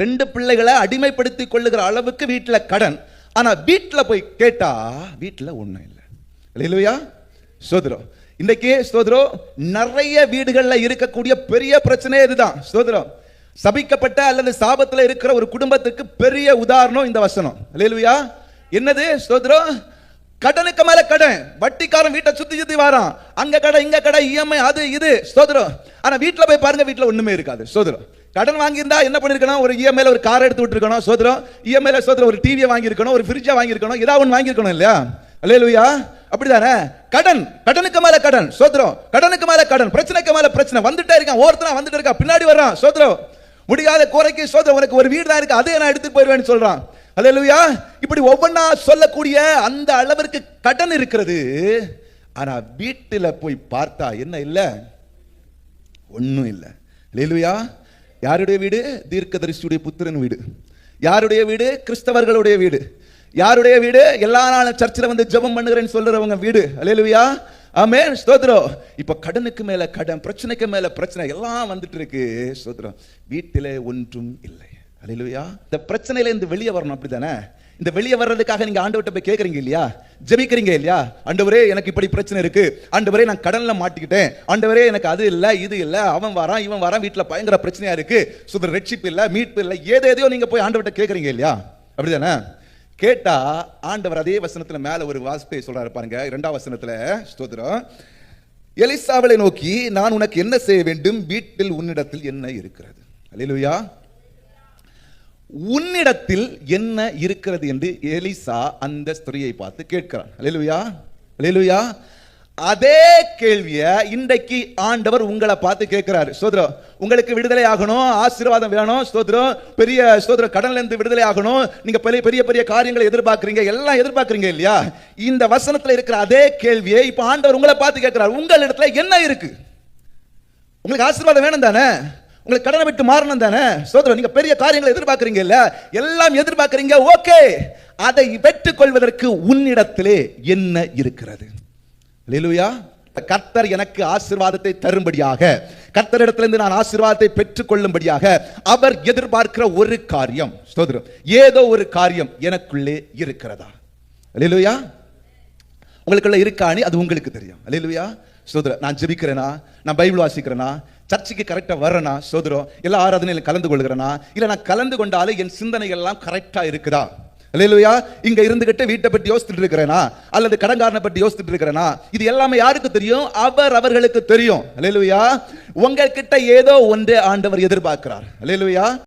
2 பிள்ளைகளை அடிமைப்படுத்தி கொள்ளுகிற அளவுக்கு வீட்டுல கடன். ஆனா வீட்டுல போய் கேட்டா வீட்டுல ஒண்ணும் இல்லை. அல்லேலூயா, ஸ்தோத்திரம். இன்னைக்கு ஸ்தோத்திரம், நிறைய வீடுகள்ல இருக்கக்கூடிய பெரிய பிரச்சனை இதுதான். ஸ்தோத்திரம், சபிக்கப்பட்ட அல்லது சாபத்துல இருக்கிற ஒரு குடும்பத்துக்கு பெரிய உதாரணம் இந்த வசனம். அல்லேலூயா, என்னது? ஸ்தோத்திரம், கடனுக்கு மேல கடன். வட்டிக்காரன் வீட்டை சுத்தி சுத்தி வாரான், அங்க கடை இங்க கடை, இஎம்ஐ அது இது. ஸ்தோத்திரம், ஆனா வீட்டுல போய் பாருங்க, வீட்டுல ஒண்ணுமே இருக்காது. ஸ்தோத்திரம், கடன் வாங்கியிருந்தா என்ன பண்ணிருக்கணும்? ஒரு இஎம்ஐல ஒரு கார் எடுத்து விட்டுருக்கணும். ஸ்தோத்திரம், இஎம்ஐல ஸ்தோத்திரம் ஒரு டிவியை வாங்கியிருக்கணும், ஒரு ஃப்ரிட்ஜை வாங்கியிருக்கணும், ஏதாவது ஒன்று வாங்கியிருக்கணும் இல்லையா? அல்லேலூயா, அப்படிதானே? கடன், கடனுக்கு மேல கடன். ஸ்தோத்திரம், கடனுக்கு மேல கடன், பிரச்சனைக்கு மேல பிரச்சனை வந்துட்டே இருக்கான். ஒருத்தனா வந்துட்டு இருக்கா, பின்னாடி வர்றான். ஸ்தோத்திரம், முடியாத குறைக்கு ஸ்தோத்திரம், உனக்கு ஒரு வீடு தான் இருக்கு, அதை நான் எடுத்துட்டு போயிடுவேன்னு சொல்றான். அல்லேலூயா, இப்படி ஒவ்வொன்னா சொல்லக்கூடிய அந்த அளவிற்கு கடன் இருக்கிறது. ஆனா வீட்டுல போய் பார்த்தா என்ன இல்ல? ஒண்ணும் இல்ல. அல்லேலூயா, யாருடைய வீடு? தீர்க்கதரிசியுடைய புத்திரன் வீடு. யாருடைய வீடு? கிறிஸ்தவர்களுடைய வீடு. யாருடைய வீடு? எல்லா நாளும் சர்ச்சில் வந்து ஜெபம் பண்ணுகிறேன்னு சொல்றவங்க வீடு. அல்லேலூயா, ஆமென், ஸ்தோத்திரம். இப்ப கடனுக்கு மேல கடன், பிரச்சனைக்கு மேல பிரச்சனை எல்லாம் வந்துட்டு இருக்கு. ஸ்தோத்திரம், வீட்டிலே ஒன்றும் இல்லை. அல்லேலூயா, இந்த பிரச்சனையில இருந்து வெளியே வரணும். அப்படிதானே? இந்த வெளியே வர்றதுக்காக நீங்க ஆண்டவர்கிட்ட போய் கேட்கறீங்க இல்லையா? ஜெபிக்கிறீங்க இல்லையா? ஆண்டவரே, எனக்கு இப்படி பிரச்சனை இருக்கு. ஆண்டவரே, நான் கடன்ல மாட்டிக்கிட்டேன். ஆண்டவரே, எனக்கு அது இல்ல இது இல்ல, அவன் வரான் இவன் வரான், வீட்டுல பயங்கர பிரச்சனையா இருக்கு, சுதர் ரெட்ஷிப் இல்ல, மீட்பு இல்ல, ஏதேதோ நீங்க போய் ஆண்டவர்கிட்ட கேட்கறீங்க இல்லையா? அப்படிதானே? கேட்டா ஆண்டவர் அதே வசனத்துல மேல ஒரு வாசிப்பை சொல்றாரு பாருங்க, 2ஆம் வசனத்துல. ஸ்தோத்திரம், எலிசாவை நோக்கி, நான் உனக்கு என்ன செய்ய வேண்டும்? வீட்டில் உன்னிடத்தில் என்ன இருக்கிறது? அல்லேலூயா, உன்னிடத்தில் என்ன இருக்கிறது என்று எலிசா அந்த ஸ்திரியை பார்த்து கேட்கிறான். அல்லேலூயா, அல்லேலூயா, அதே கேள்வியை இன்றைக்கு ஆண்டவர் உங்களை பார்த்து கேட்கிறாரு. ஸ்தோத்திரம், உங்களுக்கு விடுதலை ஆகணும், ஆசீர்வாதம் வேணும், ஸ்தோத்திரம், பெரிய ஸ்தோத்திரம், கடன்ல இருந்து விடுதலை ஆகணும், நீங்க பெரிய பெரிய காரியங்களை எதிர்பார்க்கறீங்க, எல்லாம் எதிர்பார்க்கறீங்க இல்லையா? இந்த வசனத்துல இருக்கிற அதே கேள்வியை இப்ப ஆண்டவர் உங்களை பார்த்து கேட்கிறார். உங்களிடத்துல என்ன இருக்கு? உங்களுக்கு ஆசீர்வாதம் வேணும் தானே? உங்களுக்கு கடனை விட்டு மாறணும் தானே? ஸ்தோத்திரம், நீங்க பெரிய காரியங்களை எதிர்பார்க்கறீங்க இல்ல, எல்லாம் எதிர்பார்க்கறீங்க, ஓகே. அதை பெற்றுக் கொள்வதற்கு உன்னிடத்திலே என்ன இருக்கிறது? அல்லேலூயா, கர்த்தர் எனக்கு ஆசீர்வாதத்தை தரும்படியாக, கர்த்தரிடத்திலிருந்து நான் ஆசீர்வாதத்தை பெற்றுக் கொள்ளும்படியாக அவர் எதிர்பார்க்கிற ஒரு காரியம், ஸ்தோத்திரம், ஏதோ ஒரு காரியம் எனக்குள்ளே இருக்கிறதா? அல்லேலூயா, உங்களுக்குள்ள இருக்கானே அது உங்களுக்கு தெரியும். அல்லேலூயா, ஸ்தோத்திரம், நான் ஜெபிக்கிறேனா, நான் பைபிள் வாசிக்கிறேனா, சர்ச்சுக்கு கரெக்டா வர்றேனா, ஸ்தோத்திரம், எல்லா ஆராதனையிலும் கலந்து கொள்கிறேனா, இல்ல நான் கலந்து கொண்டாலும் என் சிந்தனைகள் எல்லாம் கரெக்டா இருக்குதா? அல்லேலூயா, இங்க இருந்துகிட்டு வீட்டை பற்றி யோசிச்சுட்டு இருக்கிறேனா, அல்லது கடன்காரனை பற்றி யோசிச்சுட்டு இருக்கிறேனா? இது எல்லாமே யாருக்கு தெரியும்? அவர்களுக்கு தெரியும். அல்லேலூயா, உங்ககிட்ட ஏதோ ஒன்று ஆண்டவர் எதிர்பார்க்கிறார். அல்லேலூயா.